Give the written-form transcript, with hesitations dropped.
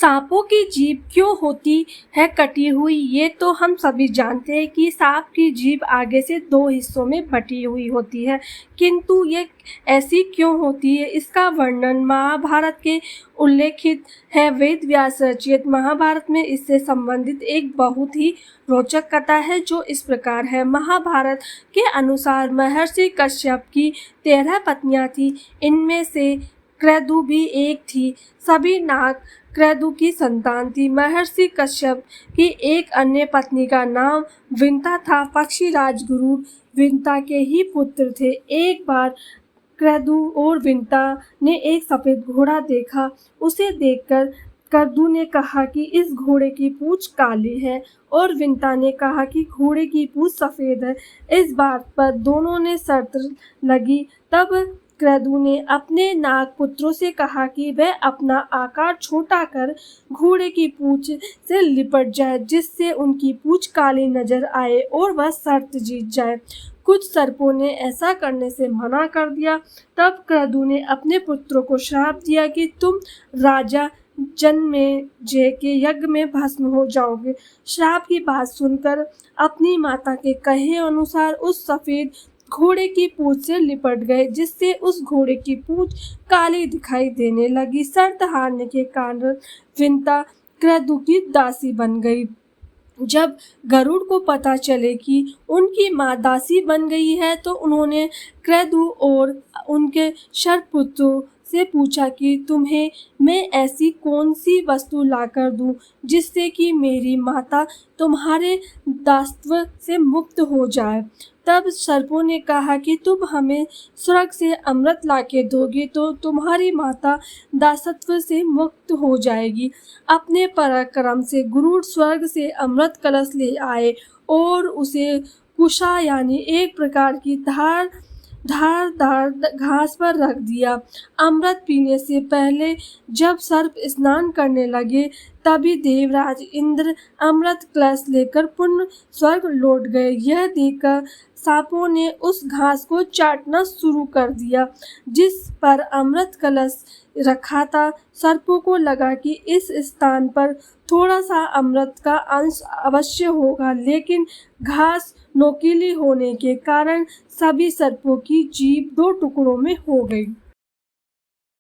सांपों की जीभ क्यों होती है कटी हुई? ये तो हम सभी जानते हैं कि सांप की जीभ आगे से दो हिस्सों में बटी हुई होती है, किंतु ये ऐसी क्यों होती है, इसका वर्णन महाभारत के उल्लेखित है। वेद व्यास रचित महाभारत में इससे संबंधित एक बहुत ही रोचक कथा है, जो इस प्रकार है। महाभारत के अनुसार महर्षि कश्यप की 13 पत्नियां थीं, इनमें से क्रतु भी एक थी। सभी नाग क्रतु की संतान थी। महर्षि कश्यप की एक अन्य पत्नी का नाम विंता था। पक्षी राजगुरु विंता के ही पुत्र थे। एक बार क्रतु और विंता ने एक सफेद घोड़ा देखा। उसे देखकर क्रतु ने कहा कि इस घोड़े की पूंछ काली है, और विंता ने कहा कि घोड़े की पूंछ सफेद है। इस बात पर दोनों ने शर्त लगी। तब क्रतु ने अपने नाग पुत्रों से कहा कि वह अपना आकार छोटा कर घोड़े की पूंछ से लिपट जाए, जिससे उनकी पूंछ काली नजर आए और वह शर्त जीत जाए। कुछ सर्पों ने ऐसा करने से मना कर दिया। तब क्रतु ने अपने पुत्रों को श्राप दिया कि तुम राजा जन्मेजय के यज्ञ में भस्म हो जाओगे। श्राप की बात सुनकर अपनी माता के कहे अनुसार उस सफेद घोड़े की पूंछ से लिपट गए, जिससे उस घोड़े की पूंछ काली दिखाई देने लगी। शर्त हारने के कारण विंता क्रतु की दासी बन गई। जब गरुड़ को पता चले कि उनकी माँ दासी बन गई है, तो उन्होंने क्रतु और उनके शरपुत्रों से पूछा कि तुम्हें मैं ऐसी कौन सी वस्तु लाकर दूं, जिससे कि मेरी माता तुम्हारे दासत्व से मुक्त हो जाए। तब सर्पों ने कहा कि तुम हमें स्वर्ग से अमृत लाके दोगे तो तुम्हारी माता दासत्व से मुक्त हो जाएगी। अपने पराक्रम से गरुड़ स्वर्ग से अमृत कलश ले आए और उसे कुशा यानी एक प्रकार की धारदार घास पर रख दिया। अमृत पीने से पहले जब सर्प स्नान करने लगे, तभी देवराज इंद्र अमृत कलश लेकर पुनः स्वर्ग लौट गए। यह देखकर सांपों ने उस घास को चाटना शुरू कर दिया जिस पर अमृत कलश रखा था। सर्पों को लगा कि इस स्थान पर थोड़ा सा अमृत का अंश अवश्य होगा, लेकिन घास नोकीली होने के कारण सभी सर्पों की जीभ दो टुकड़ों में हो गई।